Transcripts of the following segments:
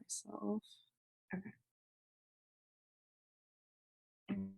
myself. Okay.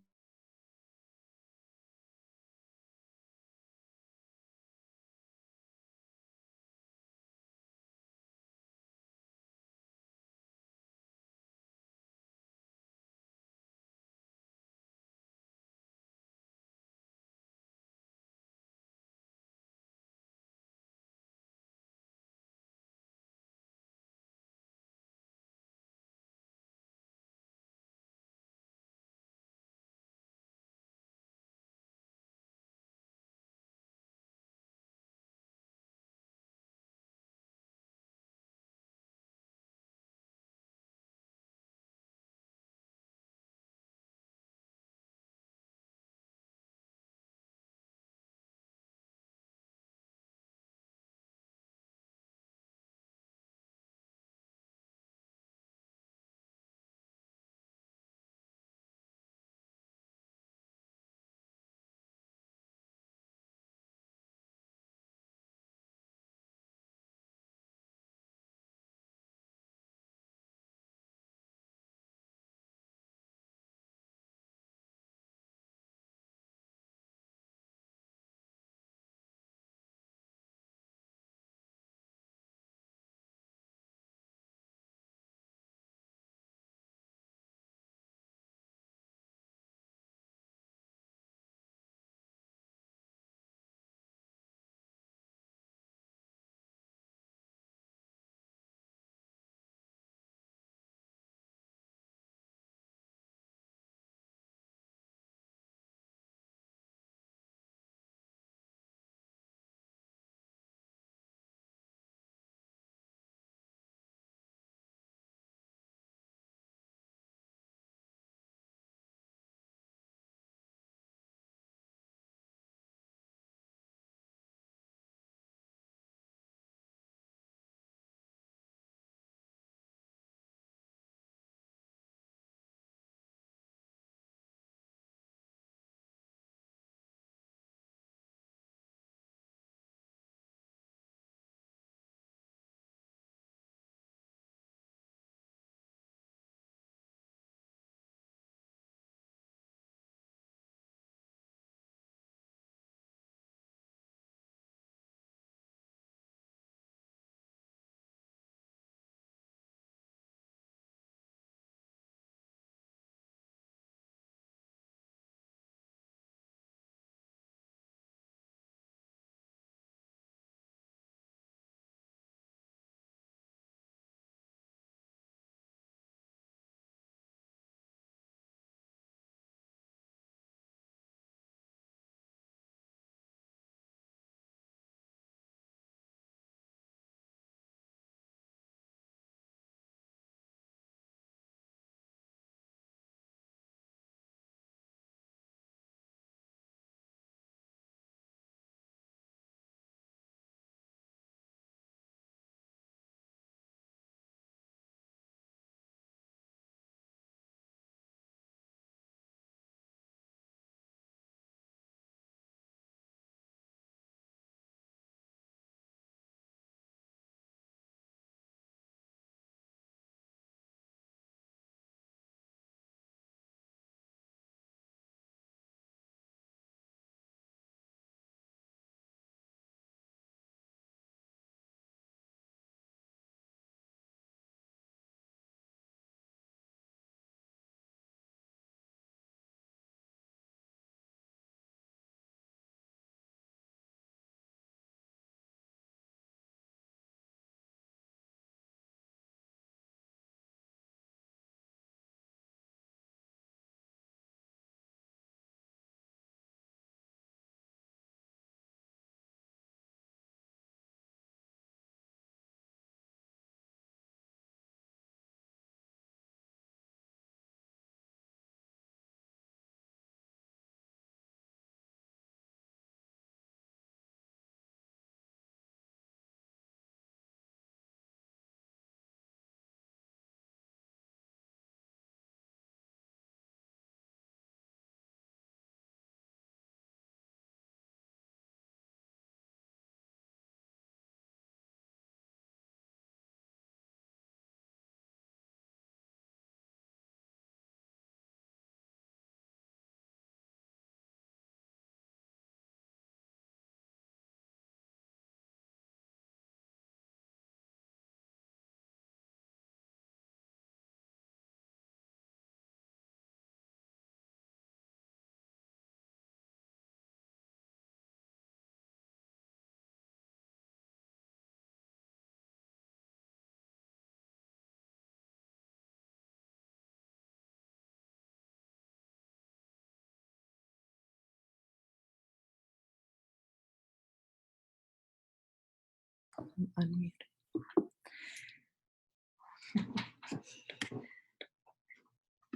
Unmute.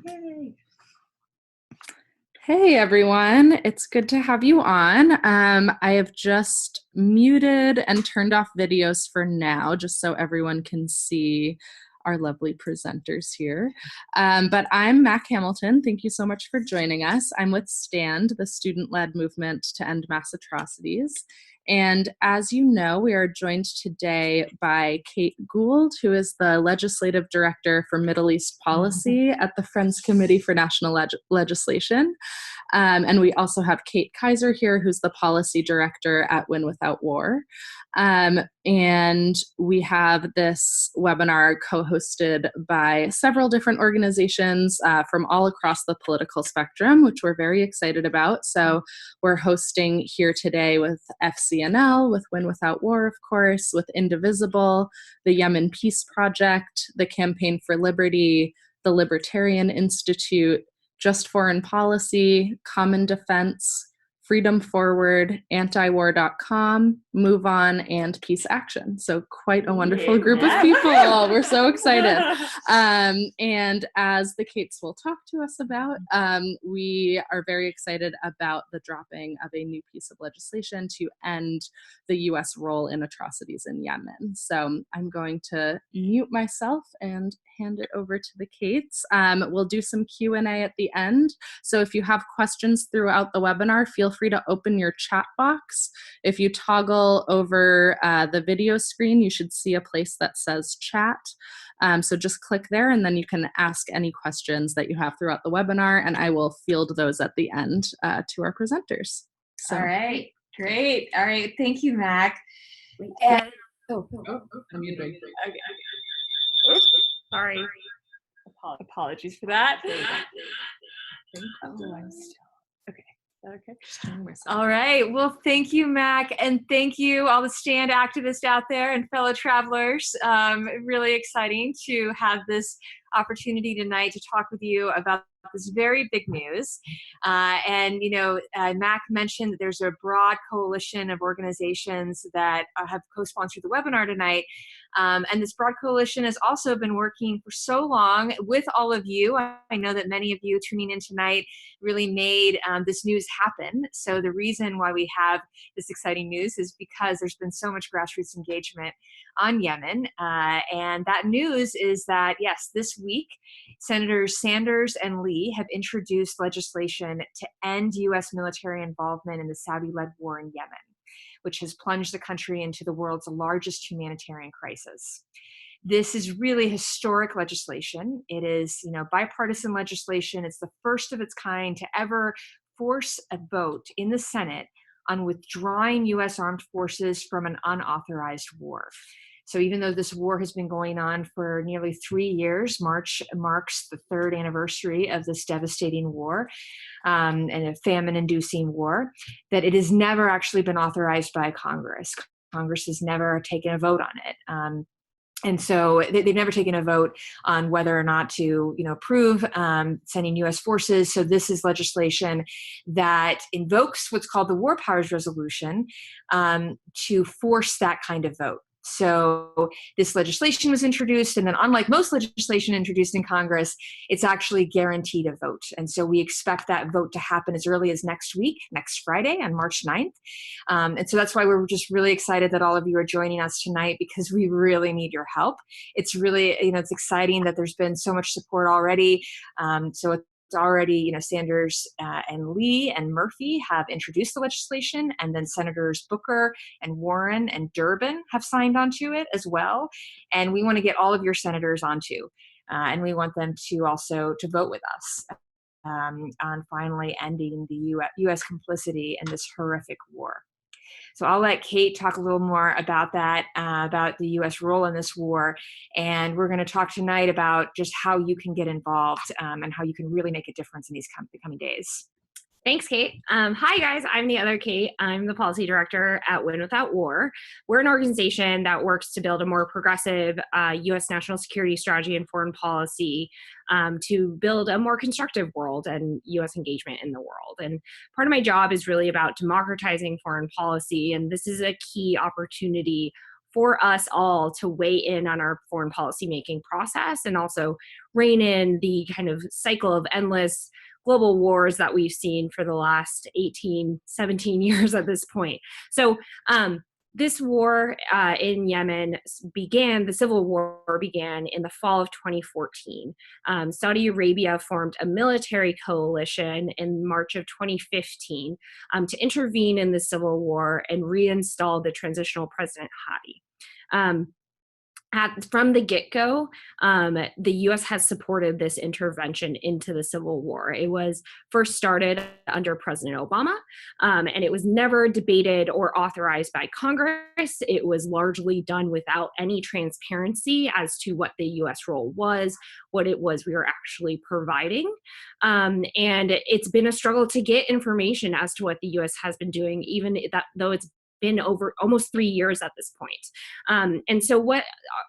Yay. Hey everyone, it's good to have you on. I have just muted and turned off videos for now, just so everyone can see our lovely presenters here. But I'm Mac Hamilton. Thank you so much for joining us. I'm with STAND, the student-led movement to end mass atrocities. And as you know, we are joined today by Kate Gould, who is the Legislative Director for Middle East Policy at the Friends Committee for National Legislation. And we also have Kate Kizer here, who's the Policy Director at Win Without War. And we have this webinar co-hosted by several different organizations from all across the political spectrum, which we're very excited about. So we're hosting here today with FCNL, with Win Without War, of course, with Indivisible, the Yemen Peace Project, the Campaign for Liberty, the Libertarian Institute, Just Foreign Policy, Common Defense, Freedom Forward, Antiwar.com, Move On, and Peace Action. So quite a wonderful group of people. We're so excited. And as the Kates will talk to us about, we are very excited about the dropping of a new piece of legislation to end the U.S. role in atrocities in Yemen. So I'm going to mute myself and hand it over to the Kates. We'll do some Q&A at the end. So if you have questions throughout the webinar, feel free to open your chat box. If you toggle over the video screen, you should see a place that says chat. So just click there and then you can ask any questions that you have throughout the webinar, and I will field those at the end to our presenters. So. All right, great. All right, thank you, Mac. And, I'm muting. Okay. Oops, sorry. Apologies for that. Okay. All right. Well, thank you, Mac, and thank you all the STAND activists out there and fellow travelers. Really exciting to have this opportunity tonight to talk with you about this very big news. Mac mentioned that there's a broad coalition of organizations that have co-sponsored the webinar tonight. And this broad coalition has also been working for so long with all of you. I know that many of you tuning in tonight really made this news happen. So the reason why we have this exciting news is because there's been so much grassroots engagement on Yemen. And that news is that, yes, this week, Senators Sanders and Lee have introduced legislation to end U.S. military involvement in the Saudi-led war in Yemen, which has plunged the country into the world's largest humanitarian crisis. This is really historic legislation. It is, bipartisan legislation. It's the first of its kind to ever force a vote in the Senate on withdrawing U.S. armed forces from an unauthorized war. So even though this war has been going on for nearly 3 years, March marks the 3rd anniversary of this devastating war, and a famine-inducing war, that it has never actually been authorized by Congress. Congress has never taken a vote on it. And so they've never taken a vote on whether or not to, approve sending U.S. forces. So this is legislation that invokes what's called the War Powers Resolution to force that kind of vote. So this legislation was introduced, and then unlike most legislation introduced in Congress, it's actually guaranteed a vote. And so we expect that vote to happen as early as next week, next Friday on March 9th. And so that's why we're just really excited that all of you are joining us tonight, because we really need your help. It's really, it's exciting that there's been so much support already. So it's already, Sanders and Lee and Murphy have introduced the legislation, and then Senators Booker and Warren and Durbin have signed onto it as well. And we want to get all of your senators onto, and we want them to also to vote with us on finally ending the U.S. complicity in this horrific war. So I'll let Kate talk a little more about that, about the U.S. role in this war. And we're going to talk tonight about just how you can get involved and how you can really make a difference in these coming days. Thanks, Kate. Hi, guys. I'm the other Kate. I'm the policy director at Win Without War. We're an organization that works to build a more progressive U.S. national security strategy and foreign policy to build a more constructive world and U.S. engagement in the world. And part of my job is really about democratizing foreign policy, and this is a key opportunity for us all to weigh in on our foreign policy making process and also rein in the kind of cycle of endless global wars that we've seen for the last 18, 17 years at this point. So this war in Yemen the civil war began in the fall of 2014. Saudi Arabia formed a military coalition in March of 2015 to intervene in the civil war and reinstall the transitional president Hadi. From the get-go, the U.S. has supported this intervention into the civil war. It was first started under President Obama, and it was never debated or authorized by Congress. It was largely done without any transparency as to what the U.S. role was, what it was we were actually providing. And it's been a struggle to get information as to what the U.S. has been doing, even though it's been over almost 3 years at this point. And so what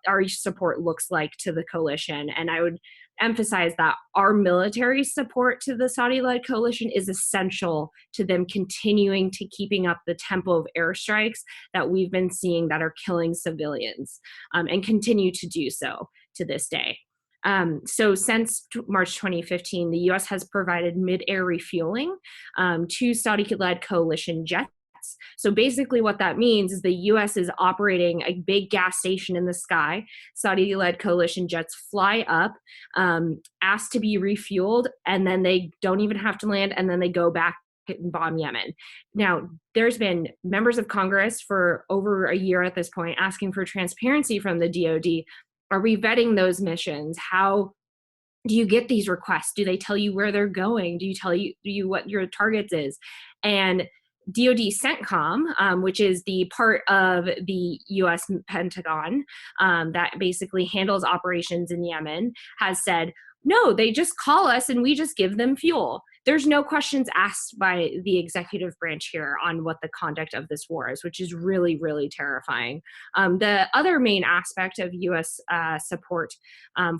our support looks like to the coalition, and I would emphasize that our military support to the Saudi-led coalition is essential to them continuing to keeping up the tempo of airstrikes that we've been seeing that are killing civilians, and continue to do so to this day. So since March 2015, the U.S. has provided mid-air refueling to Saudi-led coalition jets. So basically what that means is the U.S. is operating a big gas station in the sky. Saudi-led coalition jets fly up, ask to be refueled, and then they don't even have to land, and then they go back and bomb Yemen. Now, there's been members of Congress for over a year at this point asking for transparency from the DoD. Are we vetting those missions? How do you get these requests? Do they tell you where they're going? Do you what your targets is? And DoD CENTCOM, which is the part of the U.S. Pentagon that basically handles operations in Yemen, has said, no, they just call us and we just give them fuel. There's no questions asked by the executive branch here on what the conduct of this war is, which is really, really terrifying. The other main aspect of U.S. support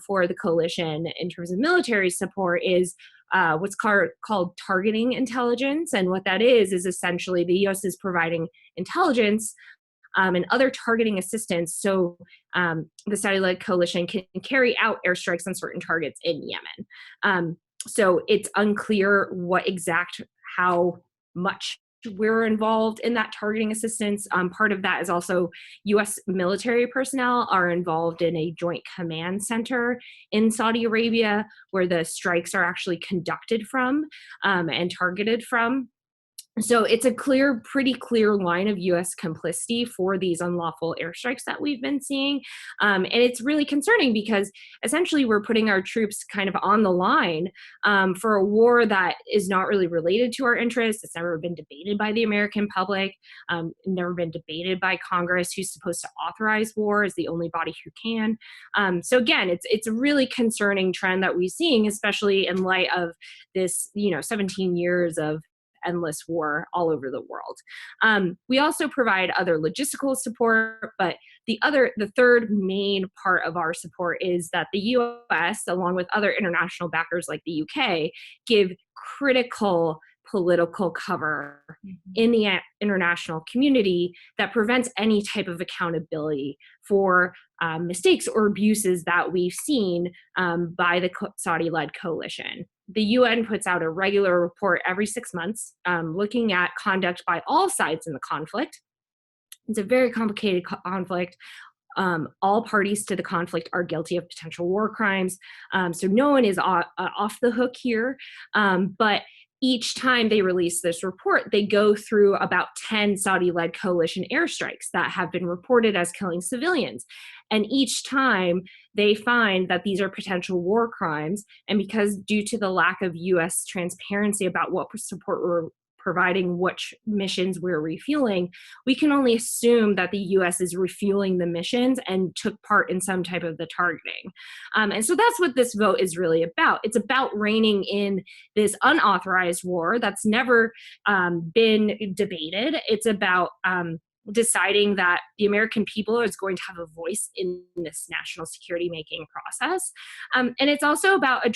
for the coalition in terms of military support is what's called targeting intelligence. And what that is essentially the U.S. is providing intelligence and other targeting assistance so the Saudi-led coalition can carry out airstrikes on certain targets in Yemen. So it's unclear how much we're involved in that targeting assistance. Part of that is also U.S. military personnel are involved in a joint command center in Saudi Arabia where the strikes are actually conducted from and targeted from. So it's a pretty clear line of U.S. complicity for these unlawful airstrikes that we've been seeing. And it's really concerning because essentially we're putting our troops kind of on the line for a war that is not really related to our interests. It's never been debated by the American public, never been debated by Congress, who's supposed to authorize war, is the only body who can. So again, it's a really concerning trend that we're seeing, especially in light of this, 17 years of endless war all over the world. We also provide other logistical support, but the third main part of our support is that the U.S., along with other international backers like the U.K., give critical political cover in the international community that prevents any type of accountability for mistakes or abuses that we've seen by the Saudi-led coalition. The UN puts out a regular report every 6 months looking at conduct by all sides in the conflict. It's a very complicated conflict. All parties to the conflict are guilty of potential war crimes. So no one is off the hook here. But each time they release this report, they go through about 10 Saudi-led coalition airstrikes that have been reported as killing civilians. And each time they find that these are potential war crimes. And because due to the lack of U.S. transparency about what support we're providing, which missions we're refueling, we can only assume that the U.S. is refueling the missions and took part in some type of the targeting. And so that's what this vote is really about. It's about reining in this unauthorized war that's never been debated. It's about deciding that the American people is going to have a voice in this national security making process. And it's also about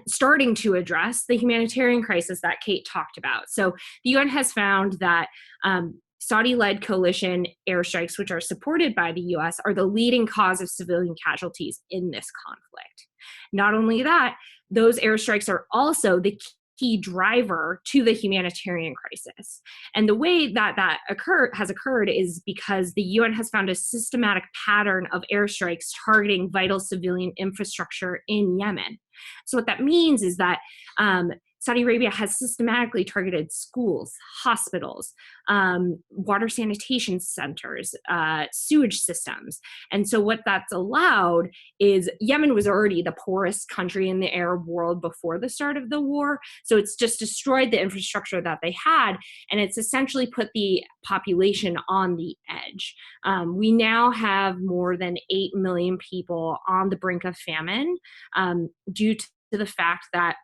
starting to address the humanitarian crisis that Kate talked about. So the UN has found that Saudi-led coalition airstrikes, which are supported by the US, are the leading cause of civilian casualties in this conflict. Not only that, those airstrikes are also the key driver to the humanitarian crisis. And the way that has occurred is because the UN has found a systematic pattern of airstrikes targeting vital civilian infrastructure in Yemen. So what that means is that Saudi Arabia has systematically targeted schools, hospitals, water sanitation centers, sewage systems. And so what that's allowed is Yemen was already the poorest country in the Arab world before the start of the war. So it's just destroyed the infrastructure that they had, and it's essentially put the population on the edge. We now have more than 8 million people on the brink of famine due to the fact that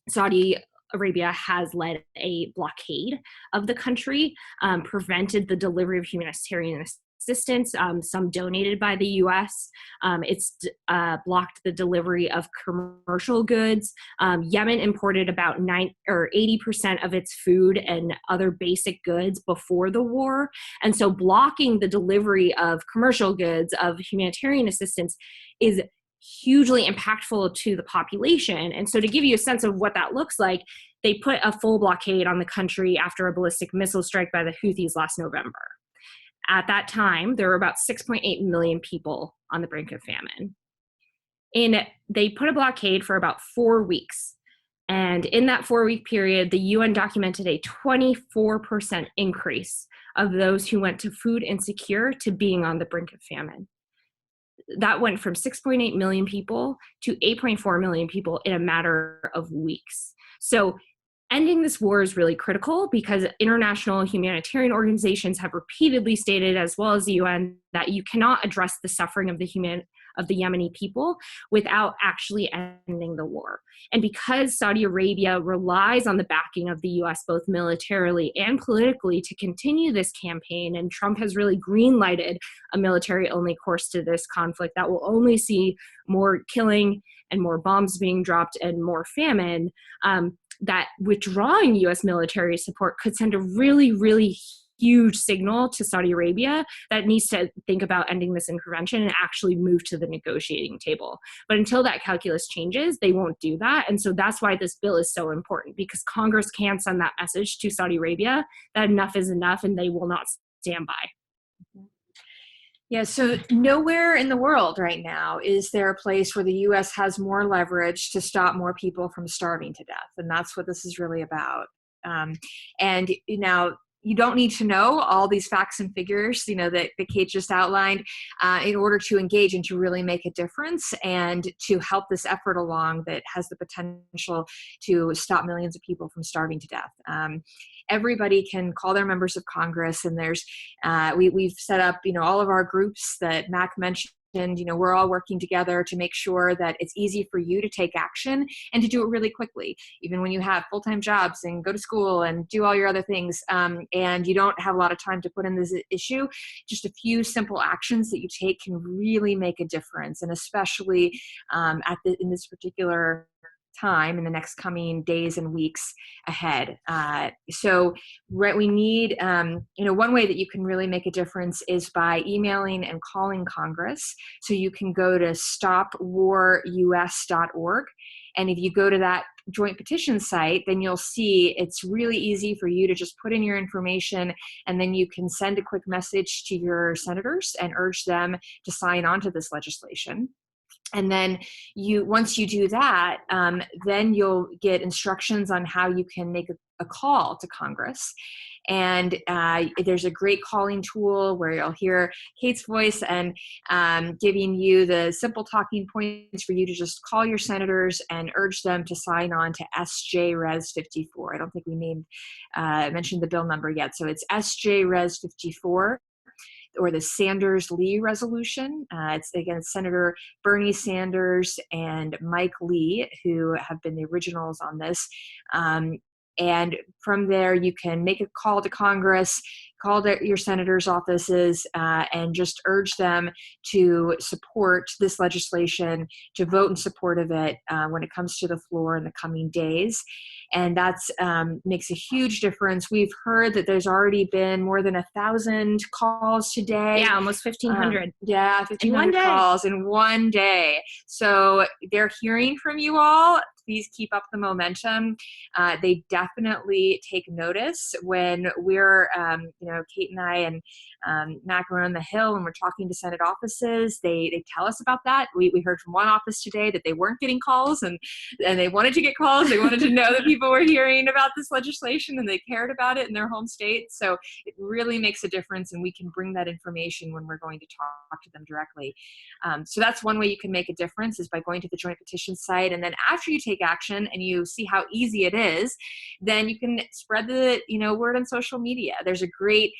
Saudi Arabia has led a blockade of the country, prevented the delivery of humanitarian assistance, some donated by the US. It's blocked the delivery of commercial goods. Yemen imported about 80% of its food and other basic goods before the war. And so blocking the delivery of commercial goods, of humanitarian assistance, is hugely impactful to the population. And so to give you a sense of what that looks like, they put a full blockade on the country after a ballistic missile strike by the Houthis last November. At that time, there were about 6.8 million people on the brink of famine. And they put a blockade for about 4 weeks. And in that 4-week period, the UN documented a 24% increase of those who went to food insecure to being on the brink of famine. That went from 6.8 million people to 8.4 million people in a matter of weeks. So ending this war is really critical because international humanitarian organizations have repeatedly stated, as well as the UN, that you cannot address the suffering of the Yemeni people without actually ending the war. And because Saudi Arabia relies on the backing of the US, both militarily and politically, to continue this campaign, and Trump has really green-lighted a military-only course to this conflict that will only see more killing and more bombs being dropped and more famine, that withdrawing US military support could send a really, really huge signal to Saudi Arabia that needs to think about ending this intervention and actually move to the negotiating table. But until that calculus changes, they won't do that. And so that's why this bill is so important, because Congress can send that message to Saudi Arabia that enough is enough and they will not stand by. Yeah, so nowhere in the world right now is there a place where the U.S. has more leverage to stop more people from starving to death. And that's what this is really about. And now, you don't need to know all these facts and figures, that Kate just outlined, in order to engage and to really make a difference and to help this effort along that has the potential to stop millions of people from starving to death. Everybody can call their members of Congress, and there's we've set up all of our groups that Mac mentioned. We're all working together to make sure that it's easy for you to take action and to do it really quickly, even when you have full-time jobs and go to school and do all your other things, and you don't have a lot of time to put in this issue. Just a few simple actions that you take can really make a difference, and especially in this particular time in the next coming days and weeks ahead. So we need, one way that you can really make a difference is by emailing and calling Congress. So you can go to stopwarus.org. And if you go to that joint petition site, then you'll see it's really easy for you to just put in your information, and then you can send a quick message to your senators and urge them to sign on to this legislation. And then once you do that, then you'll get instructions on how you can make a call to Congress. And there's a great calling tool where you'll hear Kate's voice and giving you the simple talking points for you to just call your senators and urge them to sign on to S.J.Res 54. I don't think we mentioned the bill number yet. So it's S.J.Res 54. Or the Sanders-Lee resolution. It's against Senator Bernie Sanders and Mike Lee, who have been the originals on this. And from there, you can make a call to Congress, call your senators' offices and just urge them to support this legislation, to vote in support of it when it comes to the floor in the coming days. And that's makes a huge difference. We've heard that there's already been more than 1,000 calls today. Yeah, almost 1,500. Yeah, 1,500 calls in one day. So they're hearing from you all. Please keep up the momentum. They definitely take notice when we're, Kate and I and Mac are on the Hill and we're talking to Senate offices. They tell us about that. We heard from one office today that they weren't getting calls and they wanted to get calls. They wanted to know that people were hearing about this legislation and they cared about it in their home state. So it really makes a difference, and we can bring that information when we're going to talk to them directly. So that's one way you can make a difference, is by going to the joint petition site. And then after you take action and you see how easy it is, then you can spread the word on social media. There's a great,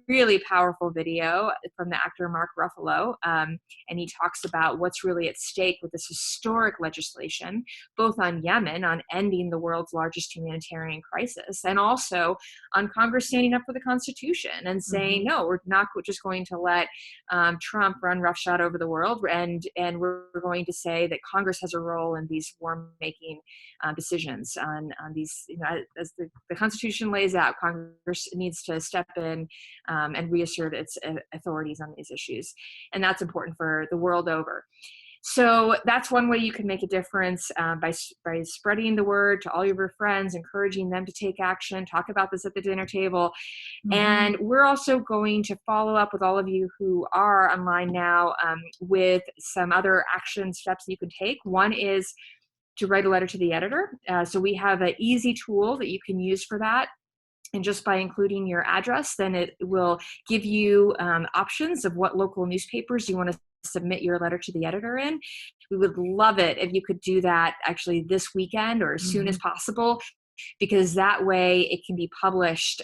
really powerful video from the actor Mark Ruffalo, and he talks about what's really at stake with this historic legislation, both on Yemen, on ending the world's largest humanitarian crisis, and also on Congress standing up for the Constitution and saying, no, we're not just going to let Trump run roughshod over the world, and we're going to say that Congress has a role in these war-making decisions on these, as the Constitution lays out, Congress needs to step in and reassert its authorities on these issues. And that's important for the world over. So that's one way you can make a difference, by spreading the word to all of your friends, encouraging them to take action, talk about this at the dinner table. And we're also going to follow up with all of you who are online now with some other action steps that you can take. One is to write a letter to the editor. So we have an easy tool that you can use for that. And just by including your address, then it will give you options of what local newspapers you want to submit your letter to the editor in. We would love it if you could do that actually this weekend or as soon as possible, because that way it can be published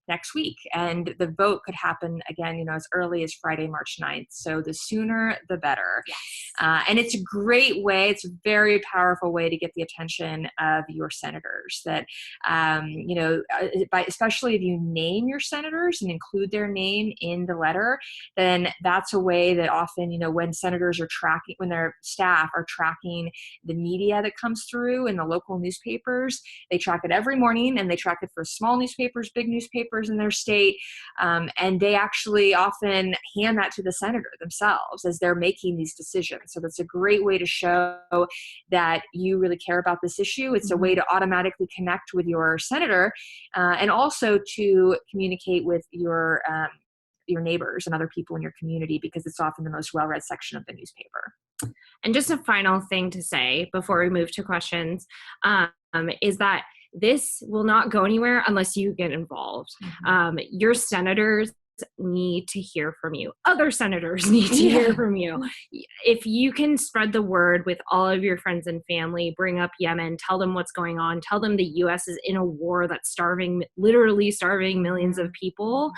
next week, and the vote could happen again, as early as Friday, March 9th. So the sooner, the better. Yes. And it's a great way, it's a very powerful way to get the attention of your senators that, especially if you name your senators and include their name in the letter, then that's a way that often, when senators are tracking, when their staff are tracking the media that comes through in the local newspapers, they track it every morning, and they track it for small newspapers, big newspapers in their state, and they actually often hand that to the senator themselves as they're making these decisions. So that's a great way to show that you really care about this issue. It's a way to automatically connect with your senator, and also to communicate with your neighbors and other people in your community, because it's often the most well-read section of the newspaper. And just a final thing to say before we move to questions is that this will not go anywhere unless you get involved. Your senators need to hear from you. Other senators need to hear from you. If you can spread the word with all of your friends and family, bring up Yemen, tell them what's going on, tell them the U.S. is in a war that's literally starving millions of people.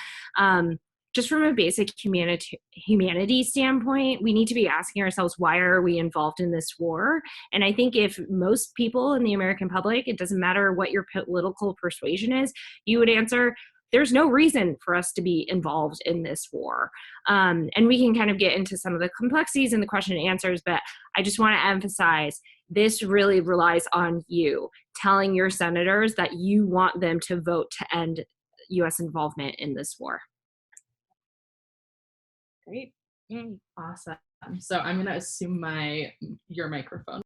Just from a basic humanity standpoint, we need to be asking ourselves, why are we involved in this war? And I think if most people in the American public, it doesn't matter what your political persuasion is, you would answer, there's no reason for us to be involved in this war. And we can kind of get into some of the complexities in the question and answers, but I just want to emphasize, this really relies on you telling your senators that you want them to vote to end U.S. involvement in this war. Great. Awesome. So I'm going to assume your microphone.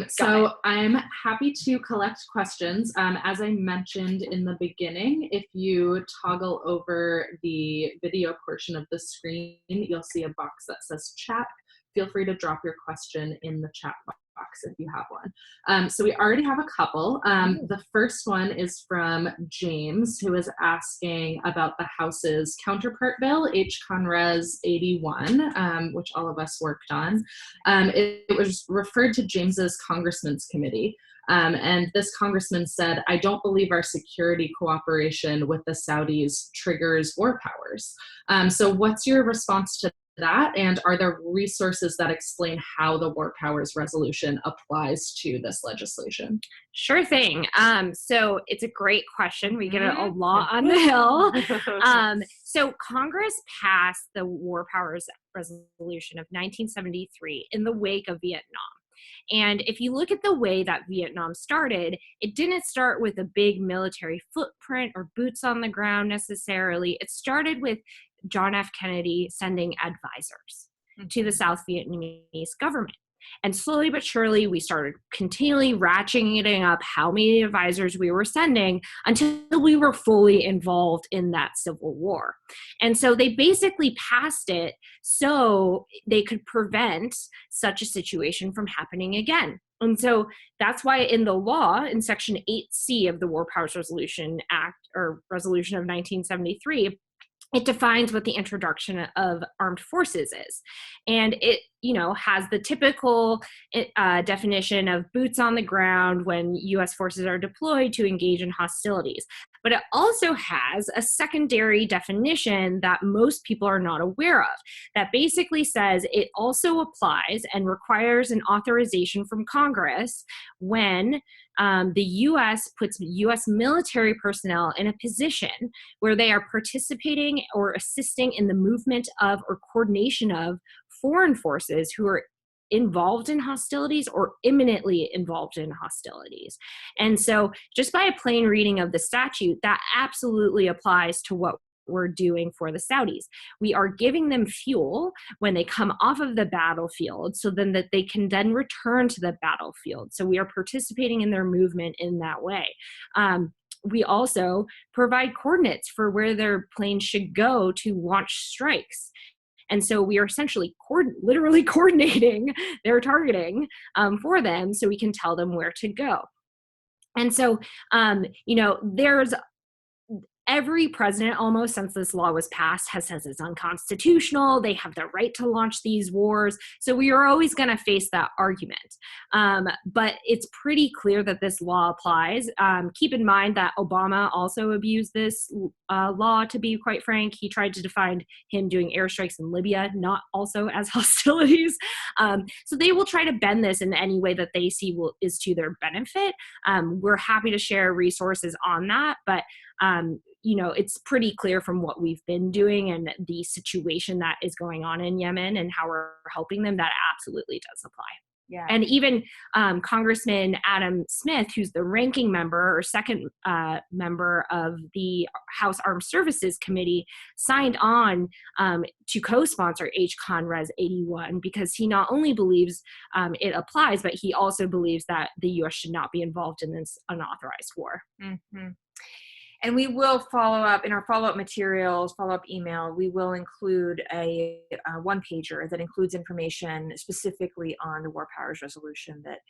So I'm happy to collect questions. As I mentioned in the beginning, if you toggle over the video portion of the screen, you'll see a box that says chat. Feel free to drop your question in the chat box if you have one. So we already have a couple. The first one is from James, who is asking about the House's counterpart bill, H-Con-Res 81, which all of us worked on. It was referred to James's Congressman's Committee. And this congressman said, I don't believe our security cooperation with the Saudis triggers war powers. So what's your response to that? And are there resources that explain how the War Powers Resolution applies to this legislation? Sure thing. So it's a great question. We get it a lot on the Hill. So Congress passed the War Powers Resolution of 1973 in the wake of Vietnam. And if you look at the way that Vietnam started, it didn't start with a big military footprint or boots on the ground necessarily. It started with John F. Kennedy sending advisors to the South Vietnamese government. And slowly but surely, we started continually ratcheting up how many advisors we were sending until we were fully involved in that civil war. And so they basically passed it so they could prevent such a situation from happening again. And so that's why in the law, in Section 8C of the War Powers Resolution Act or Resolution of 1973, it defines what the introduction of armed forces is. And it, has the typical definition of boots on the ground when U.S. forces are deployed to engage in hostilities. But it also has a secondary definition that most people are not aware of that basically says it also applies and requires an authorization from Congress when the U.S. puts U.S. military personnel in a position where they are participating or assisting in the movement of or coordination of foreign forces who are involved in hostilities or imminently involved in hostilities. And so just by a plain reading of the statute, that absolutely applies to what we're doing for the Saudis. We are giving them fuel when they come off of the battlefield so then that they can then return to the battlefield. So we are participating in their movement in that way. We also provide coordinates for where their planes should go to launch strikes. And so we are essentially literally coordinating their targeting for them so we can tell them where to go. And so, there's every president almost since this law was passed has said it's unconstitutional. They have the right to launch these wars. So we are always going to face that argument. But it's pretty clear that this law applies. Keep in mind that Obama also abused this law, to be quite frank. He tried to define him doing airstrikes in Libya, not also as hostilities. So they will try to bend this in any way that they see is to their benefit. We're happy to share resources on that, but it's pretty clear from what we've been doing and the situation that is going on in Yemen and how we're helping them that absolutely does apply. Yeah. And even Congressman Adam Smith, who's the ranking member or second member of the House Armed Services Committee, signed on to co-sponsor H.Con. Res. 81 because he not only believes it applies, but he also believes that the U.S. should not be involved in this unauthorized war. Mm-hmm. And we will follow up in our follow-up materials, follow-up email. We will include a one-pager that includes information specifically on the War Powers Resolution that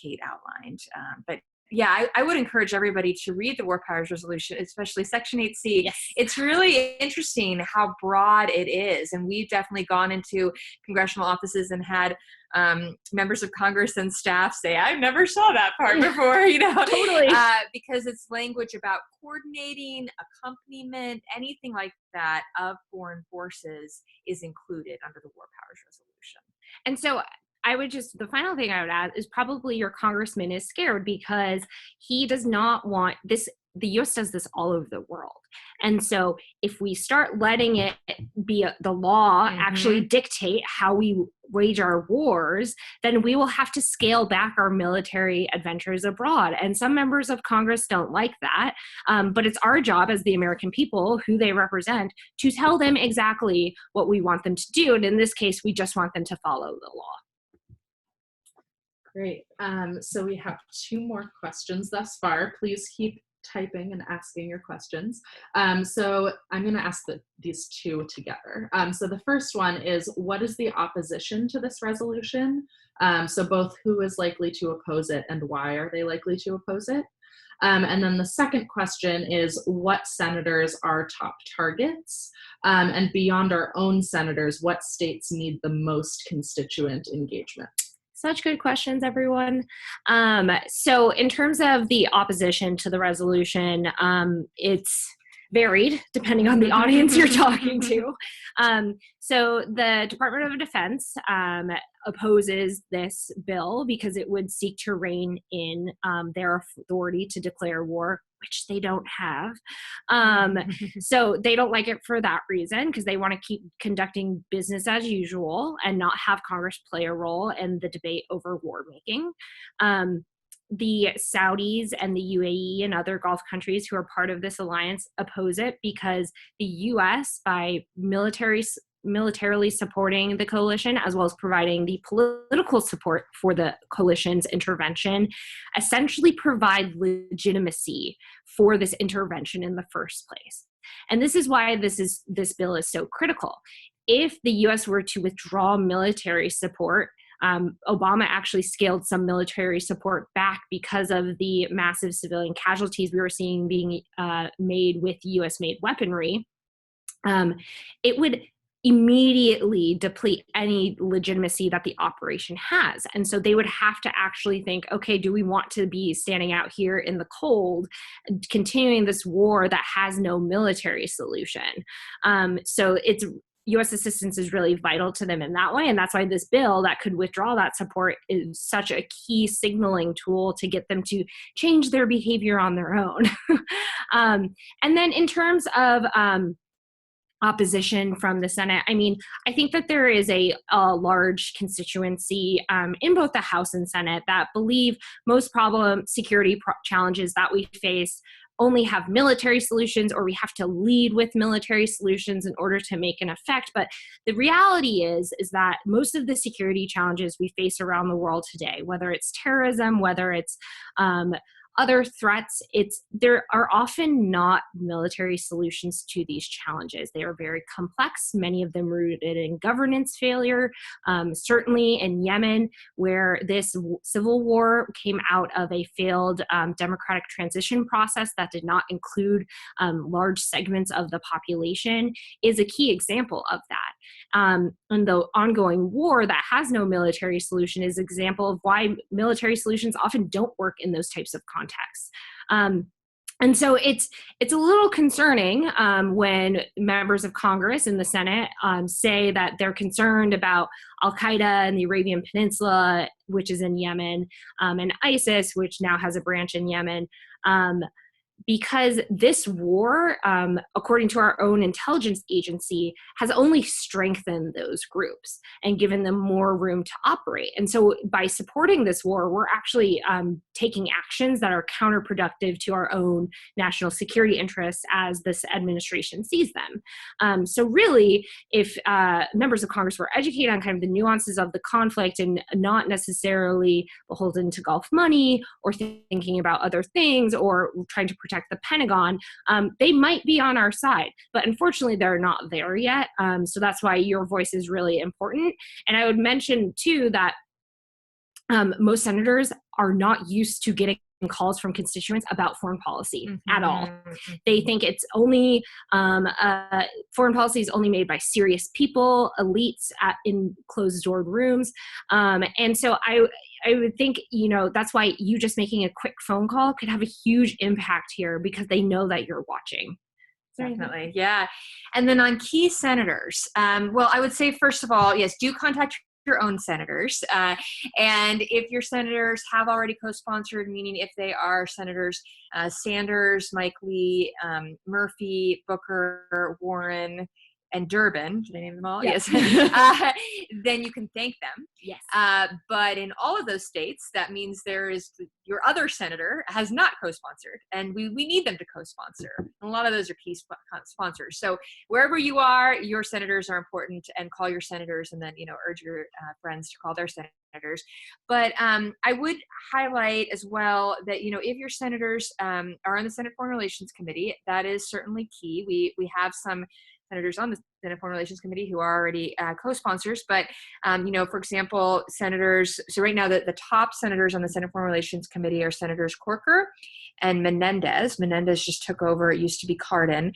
Kate outlined. But yeah, I would encourage everybody to read the War Powers Resolution, especially Section 8C. Yes. It's really interesting how broad it is. And we've definitely gone into congressional offices and had members of Congress and staff say, I never saw that part before, Totally. Because it's language about coordinating, accompaniment, anything like that of foreign forces is included under the War Powers Resolution. And so the final thing I would add is probably your congressman is scared because he does not want this. The U.S. does this all over the world. And so if we start letting it be the law actually dictate how we wage our wars, then we will have to scale back our military adventures abroad. And some members of Congress don't like that. But it's our job as the American people, who they represent, to tell them exactly what we want them to do. And in this case, we just want them to follow the law. Great. So we have 2 more questions thus far. Please keep typing and asking your questions. So I'm going to ask these 2 together. So the first one is, what is the opposition to this resolution? So both who is likely to oppose it and why are they likely to oppose it? And then the second question is, what senators are top targets? And beyond our own senators, what states need the most constituent engagement? Such good questions, everyone. So in terms of the opposition to the resolution, it's varied depending on the audience you're talking to. So the Department of Defense opposes this bill because it would seek to rein in their authority to declare war, which they don't have. So they don't like it for that reason, because they want to keep conducting business as usual and not have Congress play a role in the debate over war making. The Saudis and the UAE and other Gulf countries who are part of this alliance oppose it because the US, by militarily supporting the coalition, as well as providing the political support for the coalition's intervention, essentially provide legitimacy for this intervention in the first place. And this is why this bill is so critical. If the US were to withdraw military support, Obama actually scaled some military support back because of the massive civilian casualties we were seeing being made with US-made weaponry. It would immediately deplete any legitimacy that the operation has. And so they would have to actually think, okay, do we want to be standing out here in the cold, continuing this war that has no military solution? So U.S. assistance is really vital to them in that way. And that's why this bill that could withdraw that support is such a key signaling tool to get them to change their behavior on their own. And then in terms of opposition from the Senate, I mean, I think that there is a large constituency in both the House and Senate that believe most security challenges that we face only have military solutions, or we have to lead with military solutions in order to make an effect. But the reality is that most of the security challenges we face around the world today, whether it's terrorism, whether it's other threats, there are often not military solutions to these challenges. They are very complex, many of them rooted in governance failure. Certainly in Yemen, where this civil war came out of a failed democratic transition process that did not include large segments of the population, is a key example of that. And the ongoing war that has no military solution is an example of why military solutions often don't work in those types of contexts. And so it's a little concerning when members of Congress in the Senate say that they're concerned about Al-Qaeda and the Arabian Peninsula, which is in Yemen, and ISIS, which now has a branch in Yemen, because this war, according to our own intelligence agency, has only strengthened those groups and given them more room to operate. And so by supporting this war, we're actually taking actions that are counterproductive to our own national security interests as this administration sees them. So really, if members of Congress were educated on kind of the nuances of the conflict and not necessarily beholden to Gulf money or thinking about other things or trying to protect the Pentagon, they might be on our side. But unfortunately, they're not there yet. So that's why your voice is really important. And I would mention, too, that most senators are not used to getting calls from constituents about foreign policy at all. They think it's only foreign policy is only made by serious people, elites in closed door rooms. And so I would think, that's why you just making a quick phone call could have a huge impact here, because they know that you're watching. Definitely. Yeah. And then on key senators, well, I would say, first of all, yes, do contact your own senators. And if your senators have already co-sponsored, meaning if they are senators Sanders, Mike Lee, Murphy, Booker, Warren, and Durbin, did I name them all? Yes. Then you can thank them. Yes. But in all of those states, that means your other senator has not co-sponsored, and we need them to co-sponsor. And a lot of those are key sponsors. So wherever you are, your senators are important, and call your senators, and then urge your friends to call their senators. But I would highlight as well that if your senators are on the Senate Foreign Relations Committee, that is certainly key. We have some senators on the Senate Foreign Relations Committee who are already co-sponsors. But, for example, senators, so right now the top senators on the Senate Foreign Relations Committee are Senators Corker and Menendez. Menendez just took over. It used to be Cardin.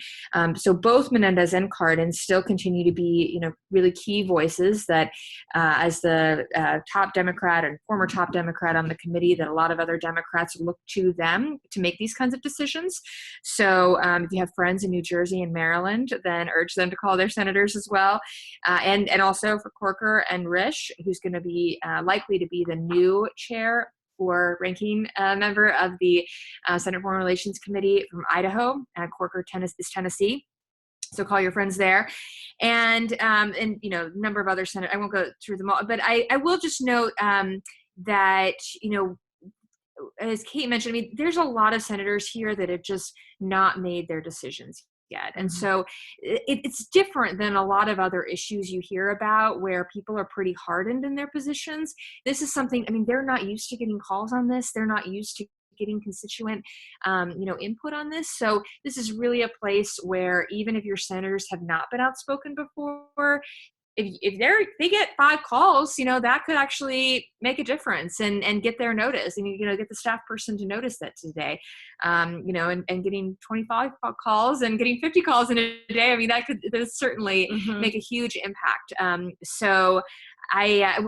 So both Menendez and Cardin still continue to be, really key voices that as the top Democrat and former top Democrat on the committee, that a lot of other Democrats look to them to make these kinds of decisions. So if you have friends in New Jersey and Maryland, then urge them to call their senators as well. And also for Corker and Risch, who's going to be likely to be the new chair or ranking member of the Senate Foreign Relations Committee from Idaho. Corker is Tennessee. So call your friends there. And a number of other senators. I won't go through them all, but I will just note that, as Kate mentioned, there's a lot of senators here that have just not made their decisions yet. And so it's different than a lot of other issues you hear about where people are pretty hardened in their positions. This is something, they're not used to getting calls on this. They're not used to getting constituent, input on this. So this is really a place where even if your senators have not been outspoken before, if they get 5 calls, that could actually make a difference and get their notice and, get the staff person to notice that today, and getting 25 calls and getting 50 calls in a day. That could certainly make a huge impact. So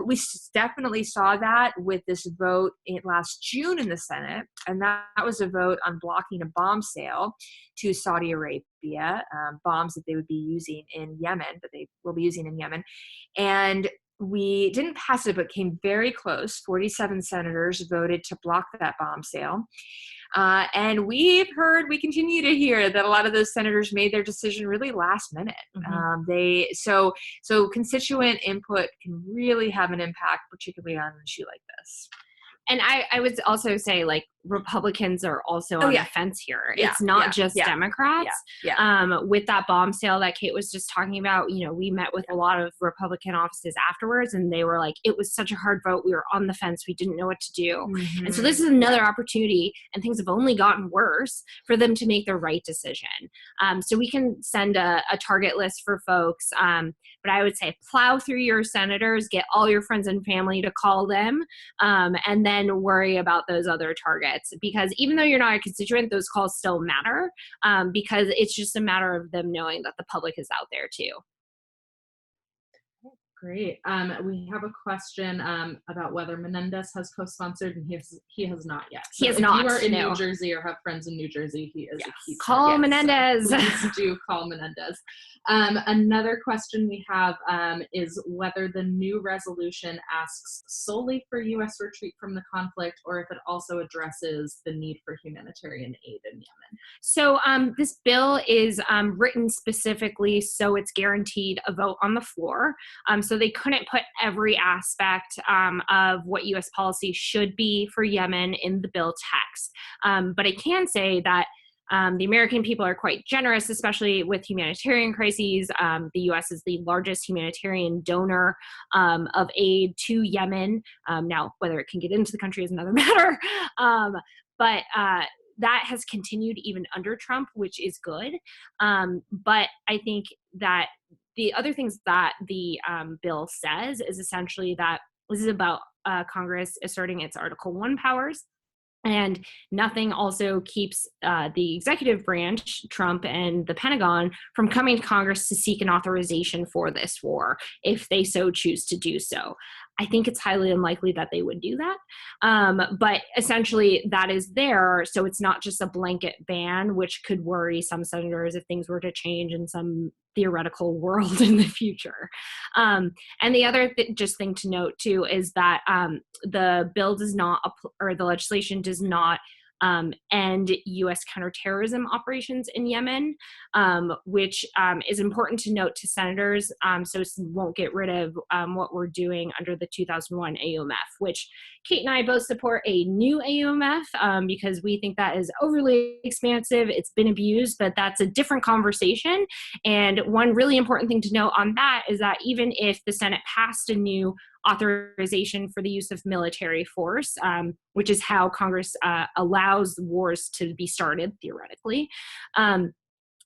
we definitely saw that with this vote last June in the Senate, and that was a vote on blocking a bomb sale to Saudi Arabia, bombs that they would be using in Yemen, that they will be using in Yemen. And we didn't pass it, but came very close. 47 senators voted to block that bomb sale. And we continue to hear that a lot of those senators made their decision really last minute. So constituent input can really have an impact, particularly on an issue like this. And I would also say, Republicans are also on the fence here. It's not just Democrats. With that bomb sale that Kate was just talking about, we met with a lot of Republican offices afterwards, and they were like, it was such a hard vote. We were on the fence. We didn't know what to do. And so this is another opportunity, and things have only gotten worse, for them to make the right decision. So we can send a target list for folks. But I would say plow through your senators, get all your friends and family to call them, and then worry about those other targets. Because even though you're not a constituent, those calls still matter, because it's just a matter of them knowing that the public is out there too. Great. We have a question about whether Menendez has co-sponsored, and he has not yet. So he has if not. you are in no. New Jersey or have friends in New Jersey, he is a key. Call Menendez. So please do call Menendez. Another question we have is whether the new resolution asks solely for U.S. retreat from the conflict, or if it also addresses the need for humanitarian aid in Yemen. So this bill is written specifically so it's guaranteed a vote on the floor. So they couldn't put every aspect of what U.S. policy should be for Yemen in the bill text. But I can say that the American people are quite generous, especially with humanitarian crises. The U.S. is the largest humanitarian donor of aid to Yemen. Now, whether it can get into the country is another matter. But that has continued even under Trump, which is good. But I think that the other things that the bill says is essentially that this is about Congress asserting its Article 1 powers. And nothing also keeps the executive branch, Trump and the Pentagon, from coming to Congress to seek an authorization for this war if they so choose to do so. I think it's highly unlikely that they would do that. But essentially that is there. So it's not just a blanket ban, which could worry some senators if things were to change in some theoretical world in the future. And the other thing to note too is that the bill does not, or the legislation does not end U.S. counterterrorism operations in Yemen, which is important to note to senators, so it won't get rid of what we're doing under the 2001 AUMF, which Kate and I both support a new AUMF because we think that is overly expansive. It's been abused, but that's a different conversation. And one really important thing to note on that is that even if the Senate passed a new authorization for the use of military force, which is how Congress allows wars to be started, theoretically,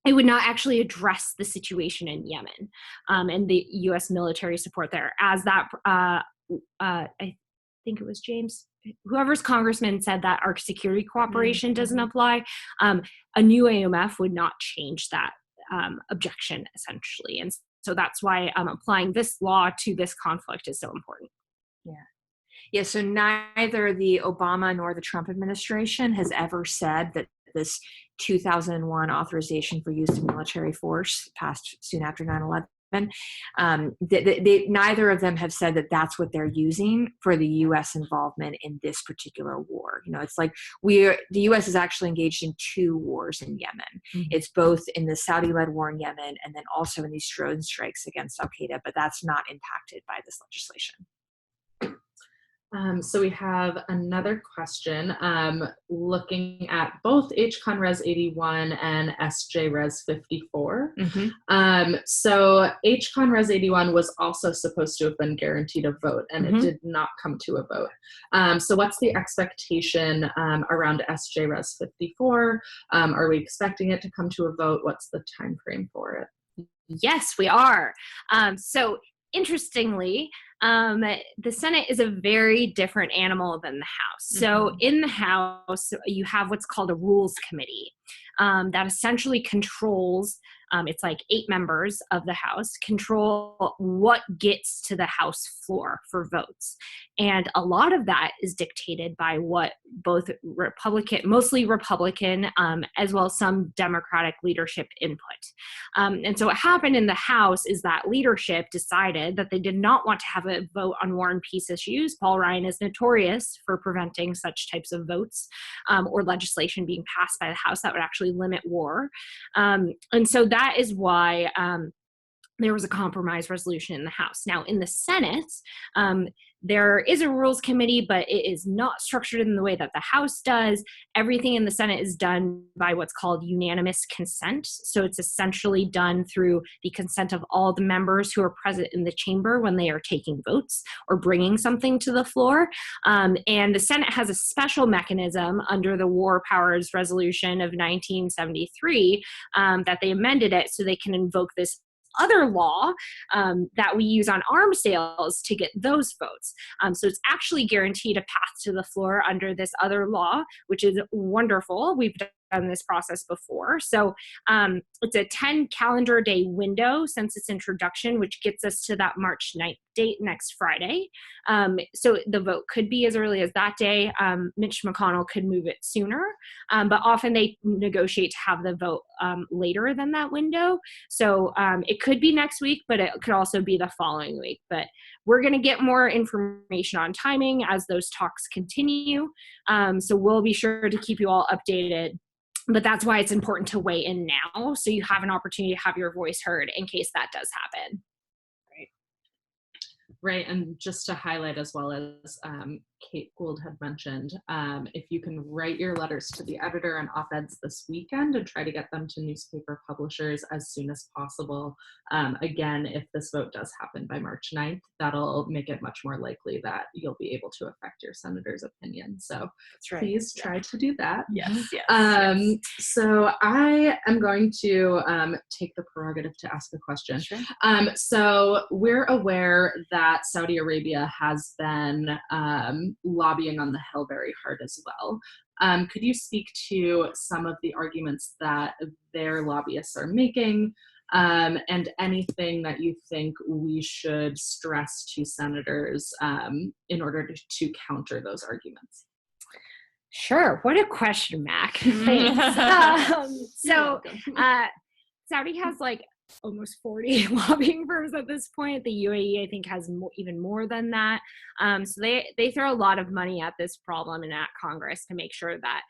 it would not actually address the situation in Yemen and the U.S. military support there, as that I think it was James, whoever's congressman said that our security cooperation doesn't apply. A new AMF would not change that objection, essentially. And so that's why applying this law to this conflict is so important. Yeah, so neither the Obama nor the Trump administration has ever said that this 2001 authorization for use of military force passed soon after 9/11. Neither of them have said that that's what they're using for the U.S. involvement in this particular war. You know, it's like the U.S. is actually engaged in two wars in Yemen. Mm-hmm. It's both in the Saudi-led war in Yemen and then also in these drone strikes against Al-Qaeda, but that's not impacted by this legislation. So we have another question looking at both HConres 81 and S.J.Res 54. Mm-hmm. So HConres 81 was also supposed to have been guaranteed a vote, and it did not come to a vote. So what's the expectation around S.J.Res 54? Are we expecting it to come to a vote? What's the time frame for it? Yes, we are. So interestingly, the Senate is a very different animal than the House. So in the House, you have what's called a Rules Committee that essentially controls, it's like 8 members of the House, control what gets to the House floor for votes. And a lot of that is dictated by what both mostly Republican, as well as some Democratic leadership input. And so what happened in the House is that leadership decided that they did not want to have a vote on war and peace issues. Paul Ryan is notorious for preventing such types of votes or legislation being passed by the House that would actually limit war. And so that is why there was a compromise resolution in the House. Now, in the Senate, there is a Rules Committee, but it is not structured in the way that the House does. Everything in the Senate is done by what's called Unanimous Consent. So it's essentially done through the consent of all the members who are present in the chamber when they are taking votes or bringing something to the floor. And the Senate has a special mechanism under the War Powers Resolution of 1973 that they amended it so they can invoke this other law that we use on arms sales to get those votes. So it's actually guaranteed a path to the floor under this other law, which is wonderful. We've done this process before. So it's a 10 calendar day window since its introduction, which gets us to that March 9th date next Friday. So the vote could be as early as that day. Mitch McConnell could move it sooner, but often they negotiate to have the vote later than that window. So it could be next week, but it could also be the following week. But we're going to get more information on timing as those talks continue. So we'll be sure to keep you all updated. But that's why it's important to weigh in now, so you have an opportunity to have your voice heard in case that does happen. Right, and just to highlight as well as Kate Gould had mentioned, if you can write your letters to the editor and op-eds this weekend and try to get them to newspaper publishers as soon as possible. Again, if this vote does happen by March 9th, that'll make it much more likely that you'll be able to affect your senator's opinion. So please try to do that. Yes. So I am going to take the prerogative to ask a question. Sure. So we're aware that Saudi Arabia has been lobbying on the Hill very hard as well. Could you speak to some of the arguments that their lobbyists are making and anything that you think we should stress to senators in order to counter those arguments? Sure. What a question, Mac. Thanks. Saudi has like almost 40 lobbying firms at this point. The UAE, I think, has even more than that. So they throw a lot of money at this problem and at Congress to make sure that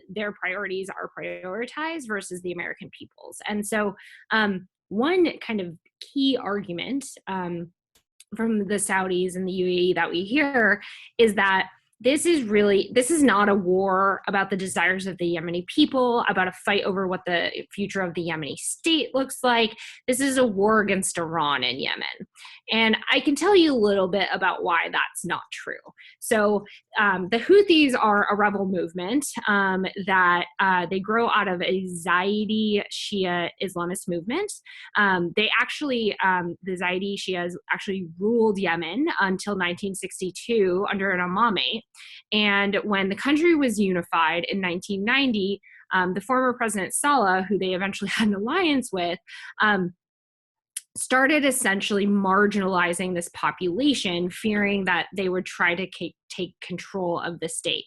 their priorities are prioritized versus the American people's. And so one kind of key argument from the Saudis and the UAE that we hear is that this is not a war about the desires of the Yemeni people, about a fight over what the future of the Yemeni state looks like. This is a war against Iran and Yemen. And I can tell you a little bit about why that's not true. So the Houthis are a rebel movement that they grow out of a Zaidi Shia Islamist movement. The Zaidi Shias actually ruled Yemen until 1962 under an imamate. And when the country was unified in 1990, the former President Saleh, who they eventually had an alliance with, started essentially marginalizing this population, fearing that they would try to take control of the state.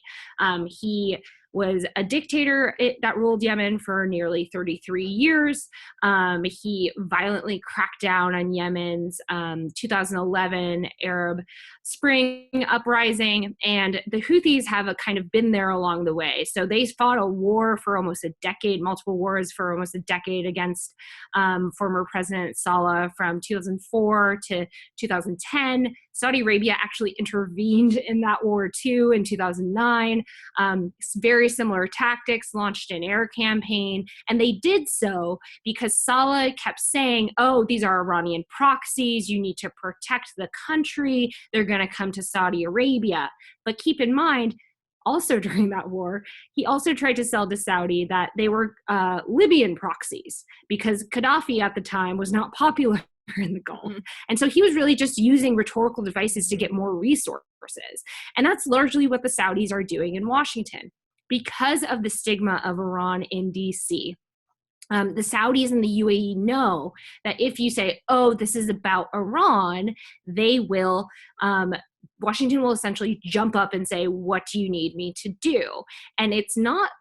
He was a dictator that ruled Yemen for nearly 33 years. He violently cracked down on Yemen's 2011 Arab Spring uprising, and the Houthis have kind of been there along the way. So they fought a war for almost a decade, multiple wars for almost a decade against former President Saleh from 2004 to 2010. Saudi Arabia actually intervened in that war too in 2009. Very similar tactics, launched an air campaign, and they did so because Saleh kept saying, oh, these are Iranian proxies, you need to protect the country, they're going to come to Saudi Arabia. But keep in mind, also during that war, he also tried to sell to Saudi that they were Libyan proxies because Gaddafi at the time was not popular in the Gulf. And so he was really just using rhetorical devices to get more resources. And that's largely what the Saudis are doing in Washington. Because of the stigma of Iran in DC, the Saudis and the UAE know that if you say, oh, this is about Iran, they will, Washington will essentially jump up and say, what do you need me to do? And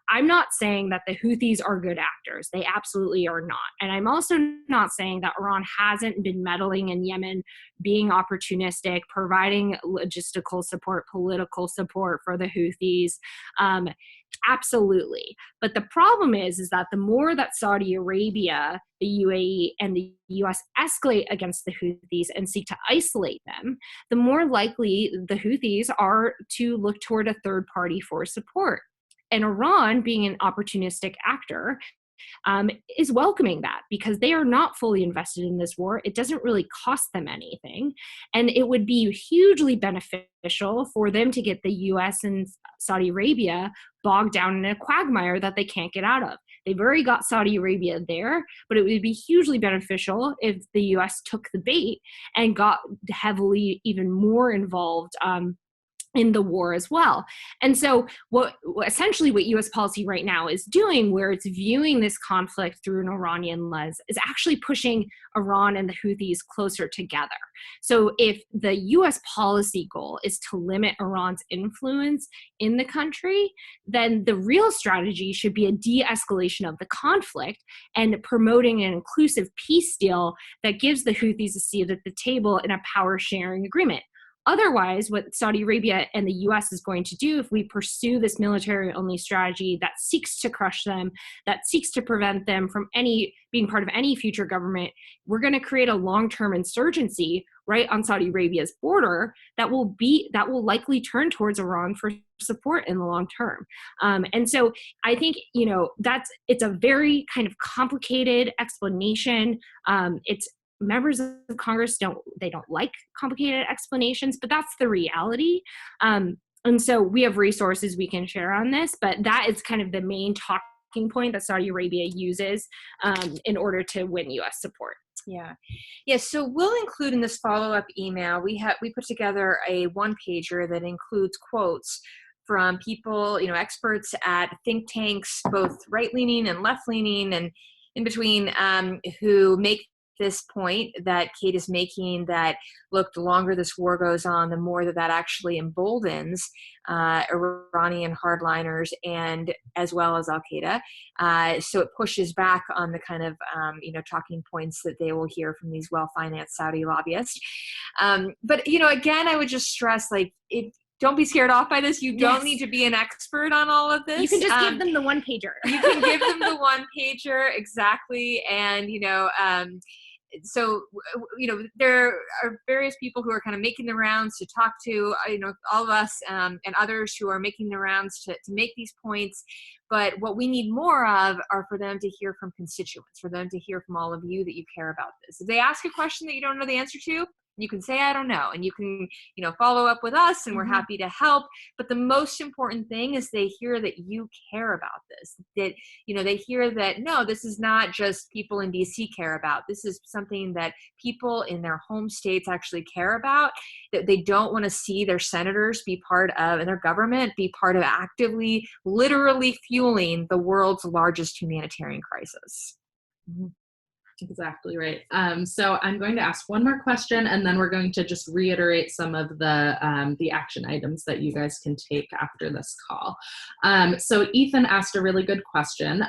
I'm not saying that the Houthis are good actors. They absolutely are not. And I'm also not saying that Iran hasn't been meddling in Yemen, being opportunistic, providing logistical support, political support for the Houthis. Absolutely. But the problem is that the more that Saudi Arabia, the UAE, and the US escalate against the Houthis and seek to isolate them, the more likely the Houthis are to look toward a third party for support. And Iran, being an opportunistic actor, is welcoming that because they are not fully invested in this war. It doesn't really cost them anything. And it would be hugely beneficial for them to get the US and Saudi Arabia bogged down in a quagmire that they can't get out of. They've already got Saudi Arabia there, but it would be hugely beneficial if the US took the bait and got heavily even more involved in the war as well. And so essentially what US policy right now is doing, where it's viewing this conflict through an Iranian lens, is actually pushing Iran and the Houthis closer together. So if the US policy goal is to limit Iran's influence in the country, then the real strategy should be a de-escalation of the conflict and promoting an inclusive peace deal that gives the Houthis a seat at the table in a power sharing agreement. Otherwise, what Saudi Arabia and the US is going to do if we pursue this military-only strategy that seeks to crush them, that seeks to prevent them from being part of any future government, we're going to create a long-term insurgency right on Saudi Arabia's border that will likely turn towards Iran for support in the long term. And so I think, it's a very kind of complicated explanation. Members of Congress don't like complicated explanations, but that's the reality. And so we have resources we can share on this, but that is kind of the main talking point that Saudi Arabia uses in order to win U.S. support. Yeah. So we'll include in this follow-up email, we put together a one-pager that includes quotes from people, experts at think tanks, both right-leaning and left-leaning and in between, who make this point that Kate is making, that look, the longer this war goes on, the more that actually emboldens Iranian hardliners and as well as Al-Qaeda. So it pushes back on the kind of talking points that they will hear from these well-financed Saudi lobbyists. But again, I would just stress, don't be scared off by this. You don't need to be an expert on all of this. You can just give them the one pager. You can give them the one pager, exactly. And, there are various people who are kind of making the rounds to talk to, all of us and others who are making the rounds to make these points. But what we need more of are for them to hear from constituents, for them to hear from all of you that you care about this. If they ask a question that you don't know the answer to, you can say, I don't know, and you can, follow up with us, and we're happy to help. But the most important thing is they hear that you care about this, that, they hear that, no, this is not just people in DC care about. This is something that people in their home states actually care about, that they don't want to see their senators be part of, and their government be part of actively, literally fueling the world's largest humanitarian crisis. Mm-hmm. Exactly right. So I'm going to ask one more question, and then we're going to just reiterate some of the action items that you guys can take after this call. So Ethan asked a really good question.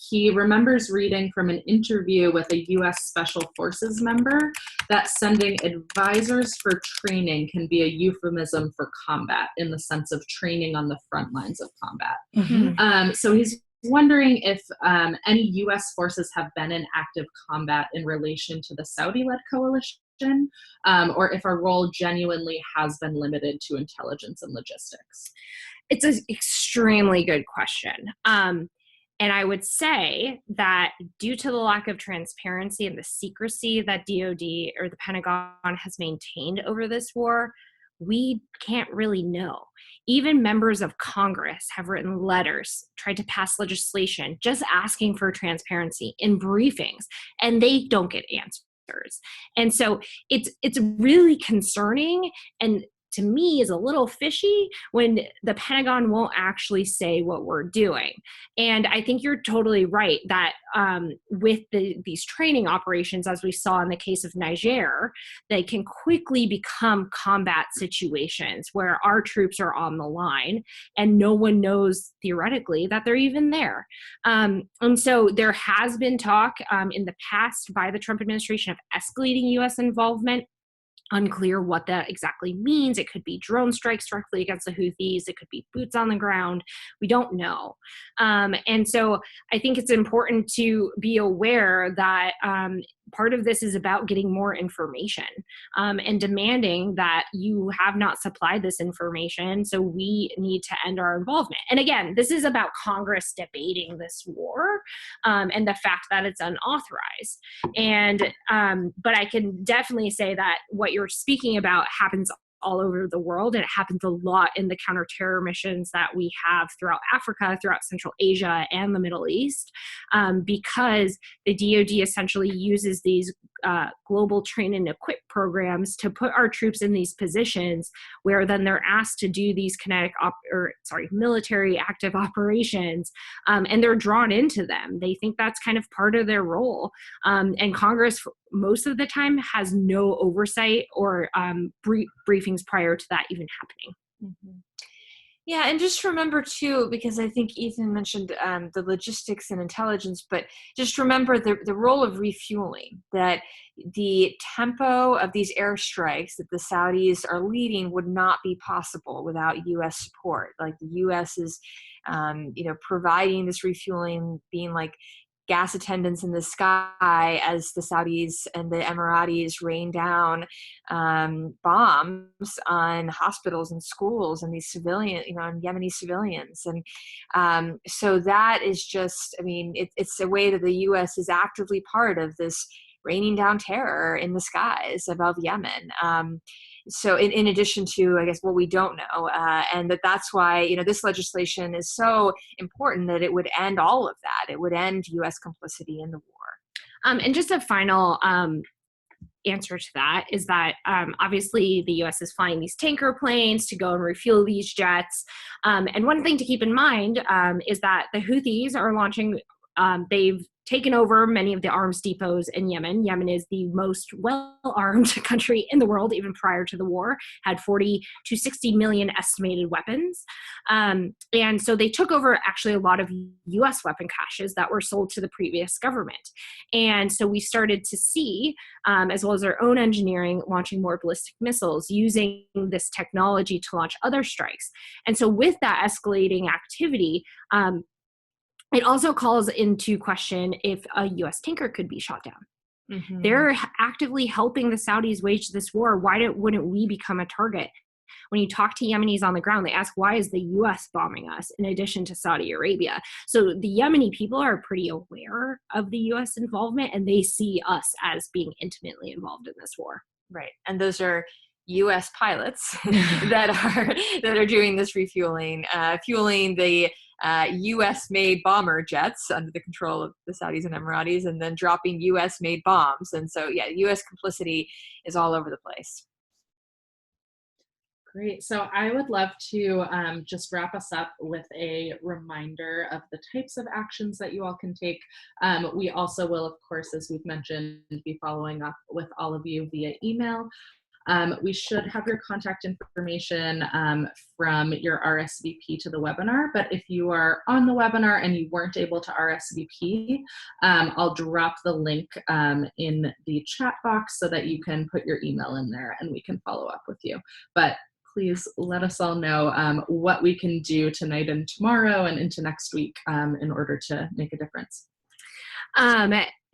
He remembers reading from an interview with a U.S. Special Forces member that sending advisors for training can be a euphemism for combat, in the sense of training on the front lines of combat. Mm-hmm. So he's wondering if any U.S. forces have been in active combat in relation to the Saudi-led coalition, or if our role genuinely has been limited to intelligence and logistics. It's an extremely good question. And I would say that due to the lack of transparency and the secrecy that DoD or the Pentagon has maintained over this war, we can't really know. Even members of Congress have written letters, tried to pass legislation, just asking for transparency in briefings, and they don't get answers. And so it's really concerning, and to me is a little fishy when the Pentagon won't actually say what we're doing. And I think you're totally right that with these training operations, as we saw in the case of Niger, they can quickly become combat situations where our troops are on the line and no one knows theoretically that they're even there. And so there has been talk in the past by the Trump administration of escalating U.S. involvement. Unclear what that exactly means. It could be drone strikes directly against the Houthis. It could be boots on the ground. We don't know. And so I think it's important to be aware that part of this is about getting more information and demanding that you have not supplied this information. So we need to end our involvement. And again, this is about Congress debating this war and the fact that it's unauthorized. And but I can definitely say that what you're speaking about happens all over the world, and it happens a lot in the counter-terror missions that we have throughout Africa, throughout Central Asia, and the Middle East, because the DoD essentially uses these global train and equip programs to put our troops in these positions where then they're asked to do these military active operations, and they're drawn into them. They think that's kind of part of their role, and Congress most of the time has no oversight or briefings prior to that even happening. Mm-hmm. Yeah, and just remember too, because I think Ethan mentioned the logistics and intelligence, but just remember the role of refueling, that the tempo of these airstrikes that the Saudis are leading would not be possible without U.S. support. Like the U.S. is, providing this refueling, being like gas attendants in the sky as the Saudis and the Emiratis rain down bombs on hospitals and schools and these civilian, on Yemeni civilians. And so that is just, it's a way that the U.S. is actively part of this raining down terror in the skies above Yemen. So in addition to, I guess, what we don't know, and that's why, this legislation is so important, that it would end all of that. It would end U.S. complicity in the war. And just a final answer to that is that obviously the U.S. is flying these tanker planes to go and refuel these jets. And one thing to keep in mind is that the Houthis are launching, they've taken over many of the arms depots in Yemen. Yemen is the most well-armed country in the world, even prior to the war, had 40 to 60 million estimated weapons. And so they took over actually a lot of U.S. weapon caches that were sold to the previous government. And so we started to see, as well as our own engineering, launching more ballistic missiles, using this technology to launch other strikes. And so with that escalating activity, it also calls into question if a U.S. tanker could be shot down. Mm-hmm. They're actively helping the Saudis wage this war. Why wouldn't we become a target? When you talk to Yemenis on the ground, they ask, why is the U.S. bombing us in addition to Saudi Arabia? So the Yemeni people are pretty aware of the U.S. involvement, and they see us as being intimately involved in this war. Right. And those are U.S. pilots that are doing this refueling, fueling the U.S.-made bomber jets under the control of the Saudis and Emiratis, and then dropping U.S.-made bombs. And so, yeah, U.S. complicity is all over the place. Great. So I would love to just wrap us up with a reminder of the types of actions that you all can take. We also will, of course, as we've mentioned, be following up with all of you via email. We should have your contact information from your RSVP to the webinar, but if you are on the webinar and you weren't able to RSVP, I'll drop the link in the chat box so that you can put your email in there and we can follow up with you. But please let us all know what we can do tonight and tomorrow and into next week in order to make a difference.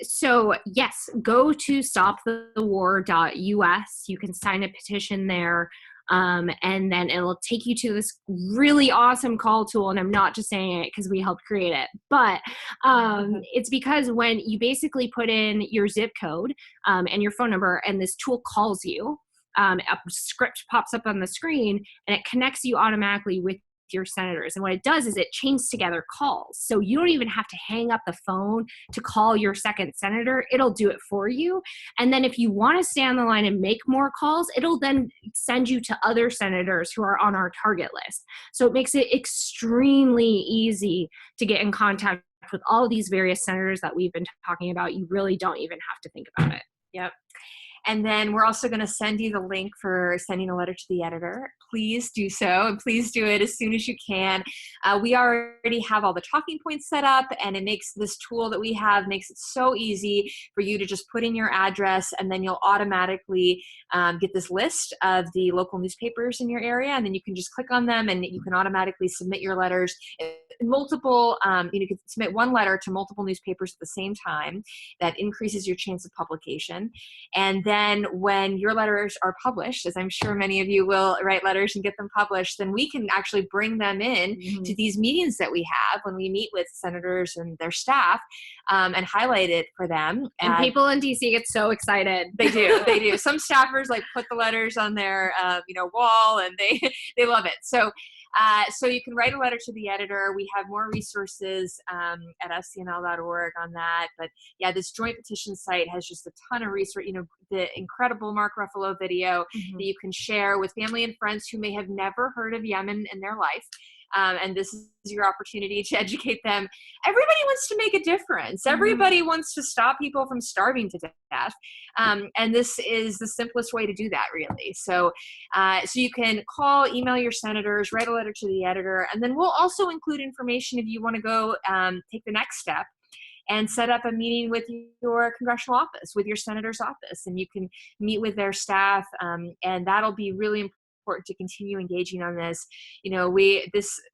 So yes, go to stopthewar.us. You can sign a petition there. And then it'll take you to this really awesome call tool. And I'm not just saying it because we helped create it, but it's because when you basically put in your zip code and your phone number, and this tool calls you, a script pops up on the screen and it connects you automatically with your senators. And what it does is it chains together calls. So you don't even have to hang up the phone to call your second senator. It'll do it for you. And then if you want to stay on the line and make more calls, it'll then send you to other senators who are on our target list. So it makes it extremely easy to get in contact with all of these various senators that we've been talking about. You really don't even have to think about it. Yep. And then we're also going to send you the link for sending a letter to the editor. Please do so, and please do it as soon as you can. We already have all the talking points set up, and it makes this tool that we have makes it so easy for you to just put in your address, and then you'll automatically get this list of the local newspapers in your area, and then you can just click on them, and you can automatically submit your letters. Multiple, you can submit one letter to multiple newspapers at the same time. That increases your chance of publication. And then when your letters are published, as I'm sure many of you will write letters and get them published, then we can actually bring them in to these meetings that we have when we meet with senators and their staff and highlight it for them. And people in DC get so excited. They do. Some staffers like put the letters on their wall, and they love it. So you can write a letter to the editor. We have more resources at scnl.org on that. But yeah, this joint petition site has just a ton of resource. The incredible Mark Ruffalo video that you can share with family and friends who may have never heard of Yemen in their life. And this is your opportunity to educate them. Everybody wants to make a difference. Everybody wants to stop people from starving to death. And this is the simplest way to do that, really. So you can call, email your senators, write a letter to the editor, and then we'll also include information if you want to go take the next step and set up a meeting with your congressional office, with your senator's office, and you can meet with their staff, and that'll be really important to continue engaging on this.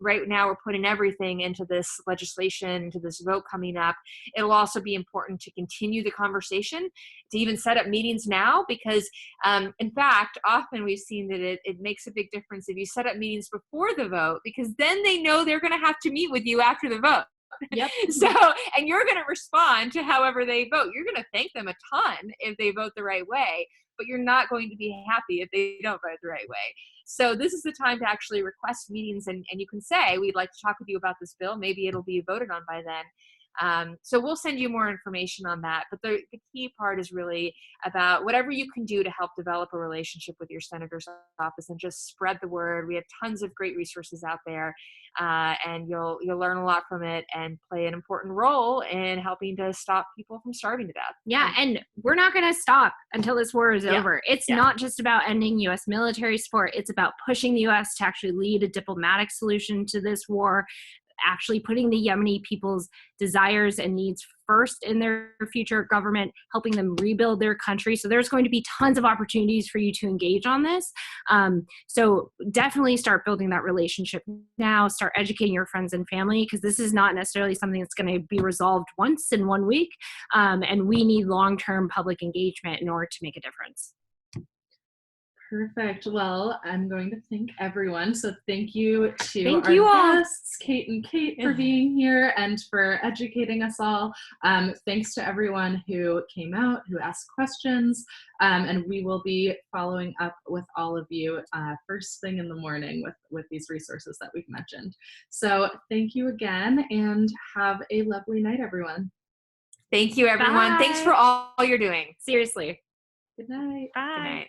Right now we're putting everything into this legislation, into this vote coming up. It'll also be important to continue the conversation, to even set up meetings now, because in fact, often we've seen that it makes a big difference if you set up meetings before the vote, because then they know they're going to have to meet with you after the vote. Yep. And you're going to respond to however they vote. You're going to thank them a ton if they vote the right way, but you're not going to be happy if they don't vote the right way. So this is the time to actually request meetings, and you can say, we'd like to talk with you about this bill. Maybe it'll be voted on by then. So we'll send you more information on that. But the key part is really about whatever you can do to help develop a relationship with your senator's office and just spread the word. We have tons of great resources out there, and you'll learn a lot from it and play an important role in helping to stop people from starving to death. Yeah, and we're not going to stop until this war is over. It's not just about ending U.S. military support. It's about pushing the U.S. to actually lead a diplomatic solution to this war. actually putting the Yemeni people's desires and needs first in their future government, helping them rebuild their country. So there's going to be tons of opportunities for you to engage on this. So definitely start building that relationship now, start educating your friends and family, because this is not necessarily something that's going to be resolved once in 1 week. And we need long-term public engagement in order to make a difference. Perfect. Well, I'm going to thank everyone. So thank you to Thank our you all. guests, Kate and Kate, for being here and for educating us all. Thanks to everyone who came out, who asked questions, and we will be following up with all of you first thing in the morning with these resources that we've mentioned. So thank you again, and have a lovely night, everyone. Thank you, everyone. Bye. Thanks for all you're doing. Seriously. Good night. Bye. Good night.